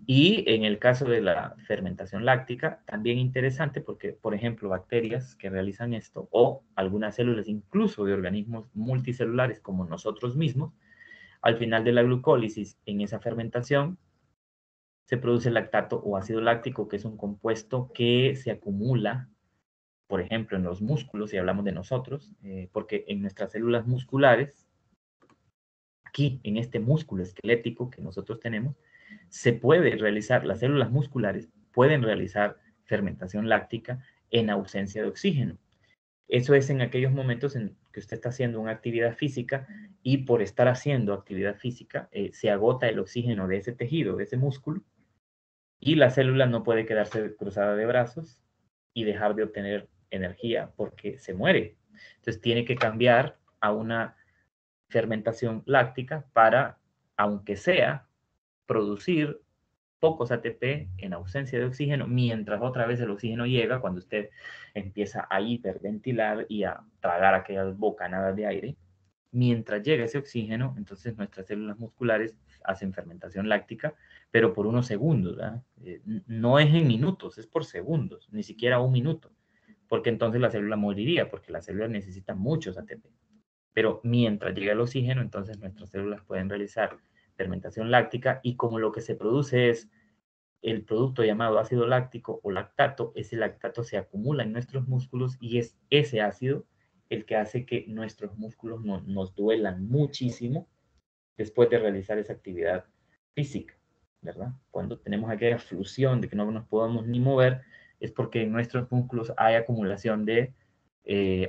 Y en el caso de la fermentación láctica, también interesante porque, por ejemplo, bacterias que realizan esto o algunas células incluso de organismos multicelulares como nosotros mismos, al final de la glucólisis en esa fermentación se produce lactato o ácido láctico, que es un compuesto que se acumula, por ejemplo, en los músculos, si hablamos de nosotros, porque en nuestras células musculares, aquí en este músculo esquelético que nosotros tenemos, se puede realizar, las células musculares pueden realizar fermentación láctica en ausencia de oxígeno. Eso es en aquellos momentos en que usted está haciendo una actividad física y por estar haciendo actividad física se agota el oxígeno de ese tejido, de ese músculo, y la célula no puede quedarse cruzada de brazos y dejar de obtener energía porque se muere. Entonces tiene que cambiar a una fermentación láctica para, aunque sea, producir pocos ATP en ausencia de oxígeno, mientras otra vez el oxígeno llega cuando usted empieza a hiperventilar y a tragar aquellas bocanadas de aire. Mientras llega ese oxígeno, entonces nuestras células musculares hacen fermentación láctica, pero por unos segundos, ¿verdad? No es en minutos, es por segundos, ni siquiera un minuto, porque entonces la célula moriría, porque la célula necesita muchos ATP. Pero mientras llega el oxígeno, entonces nuestras células pueden realizar fermentación láctica y como lo que se produce es el producto llamado ácido láctico o lactato, ese lactato se acumula en nuestros músculos y es ese ácido el que hace que nuestros músculos nos duelan muchísimo después de realizar esa actividad física, ¿verdad? Cuando tenemos aquella fluxión de que no nos podemos ni mover, es porque en nuestros músculos hay acumulación de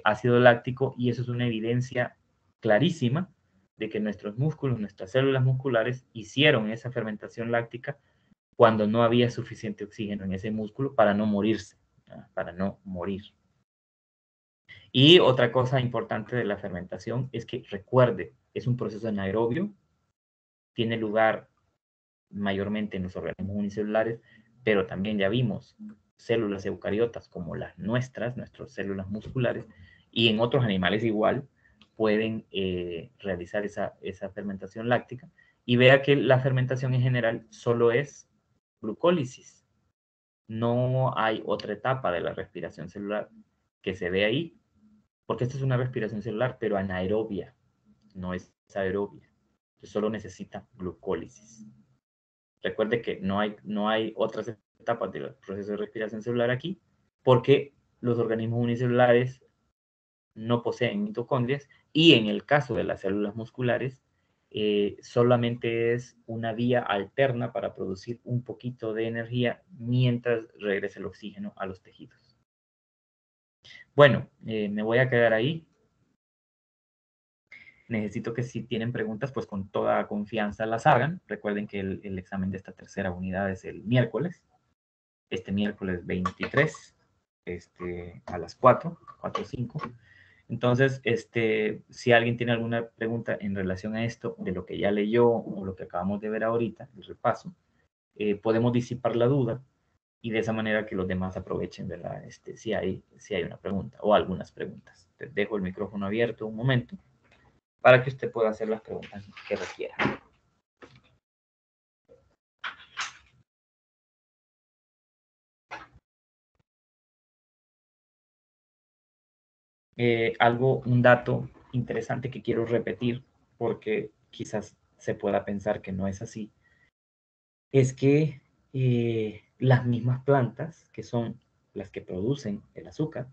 ácido láctico y eso es una evidencia clarísima de que nuestros músculos, nuestras células musculares hicieron esa fermentación láctica cuando no había suficiente oxígeno en ese músculo para no morirse, ¿verdad? Para no morir. Y otra cosa importante de la fermentación es que recuerde, es un proceso anaerobio, tiene lugar mayormente en los organismos unicelulares, pero también ya vimos células eucariotas como las nuestras, nuestras células musculares, y en otros animales igual pueden realizar esa fermentación láctica. Y vea que la fermentación en general solo es glucólisis. No hay otra etapa de la respiración celular que se ve ahí, porque esto es una respiración celular, pero anaerobia, no es aerobia. Entonces solo necesita glucólisis. Recuerde que no hay otras etapas del proceso de respiración celular aquí, porque los organismos unicelulares no poseen mitocondrias, y en el caso de las células musculares, solamente es una vía alterna para producir un poquito de energía mientras regresa el oxígeno a los tejidos. Bueno, me voy a quedar ahí. Necesito que si tienen preguntas, pues con toda confianza las hagan. Recuerden que el examen de esta tercera unidad es el miércoles. Este miércoles 23, a las 4 o 5. Entonces, si alguien tiene alguna pregunta en relación a esto, de lo que ya leyó o lo que acabamos de ver ahorita, el repaso, podemos disipar la duda y de esa manera que los demás aprovechen, ¿verdad? Si hay una pregunta o algunas preguntas. Te dejo el micrófono abierto un momento para que usted pueda hacer las preguntas que requiera. Un dato interesante que quiero repetir, porque quizás se pueda pensar que no es así, es que las mismas plantas, que son las que producen el azúcar,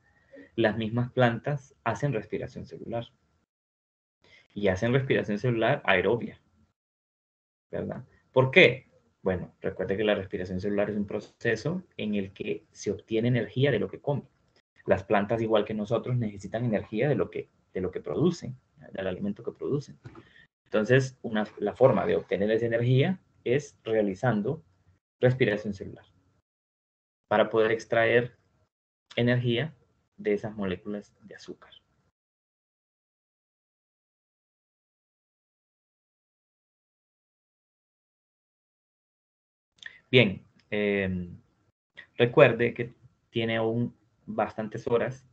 las mismas plantas hacen respiración celular. Y hacen respiración celular aerobia, ¿verdad? ¿Por qué? Bueno, recuerde que la respiración celular es un proceso en el que se obtiene energía de lo que come. Las plantas, igual que nosotros, necesitan energía de lo que producen, del alimento que producen. Entonces, la forma de obtener esa energía es realizando respiración celular para poder extraer energía de esas moléculas de azúcar. Bien, recuerde que tiene aún bastantes horas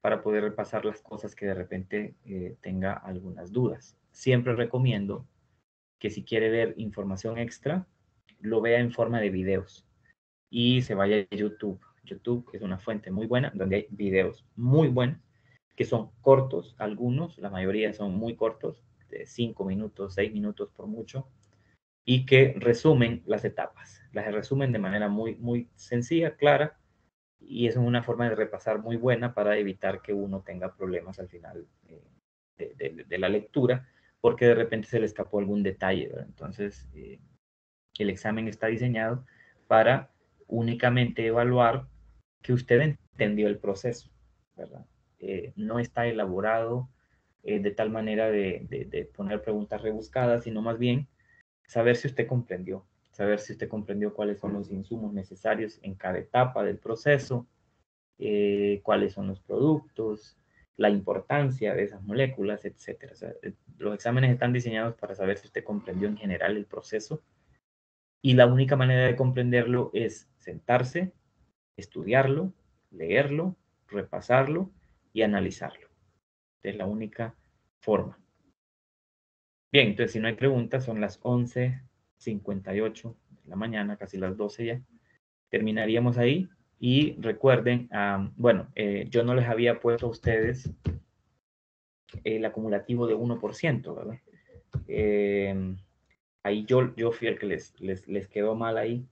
para poder repasar las cosas que de repente tenga algunas dudas. Siempre recomiendo que si quiere ver información extra, lo vea en forma de videos y se vaya a YouTube. YouTube es una fuente muy buena donde hay videos muy buenos que son cortos, algunos, la mayoría son muy cortos, de 5 minutos, 6 minutos por mucho, y que resumen las etapas. Las resumen de manera muy, muy sencilla, clara, y eso es una forma de repasar muy buena para evitar que uno tenga problemas al final de la lectura, porque de repente se le escapó algún detalle, ¿verdad? Entonces, el examen está diseñado para únicamente evaluar que usted entendió el proceso, ¿verdad? No está elaborado de tal manera de poner preguntas rebuscadas, sino más bien saber si usted comprendió, cuáles son los insumos necesarios en cada etapa del proceso, cuáles son los productos, la importancia de esas moléculas, etc. O sea, los exámenes están diseñados para saber si usted comprendió en general el proceso, y la única manera de comprenderlo es sentarse, estudiarlo, leerlo, repasarlo y analizarlo. Es la única forma. Bien, entonces si no hay preguntas, son las 11:58 de la mañana, casi las 12 ya. Terminaríamos ahí. Y recuerden, yo no les había puesto a ustedes el acumulativo de 1%, ¿verdad? Ahí yo fui el que les quedó mal ahí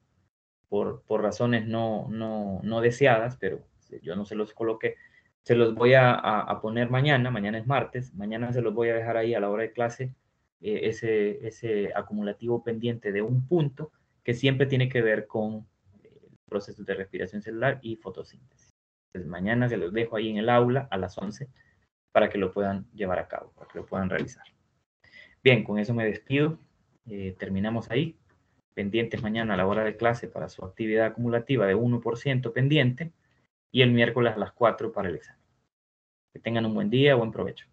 por razones no deseadas, pero yo no se los coloqué. Se los voy a poner mañana es martes, mañana se los voy a dejar ahí a la hora de clase, ese acumulativo pendiente de 1 punto que siempre tiene que ver con procesos de respiración celular y fotosíntesis. Entonces, mañana se los dejo ahí en el aula a las 11 para que lo puedan llevar a cabo, para que lo puedan realizar. Bien, con eso me despido. Terminamos ahí. Pendientes mañana a la hora de clase para su actividad acumulativa de 1% pendiente y el miércoles a las 4 para el examen. Que tengan un buen día, buen provecho.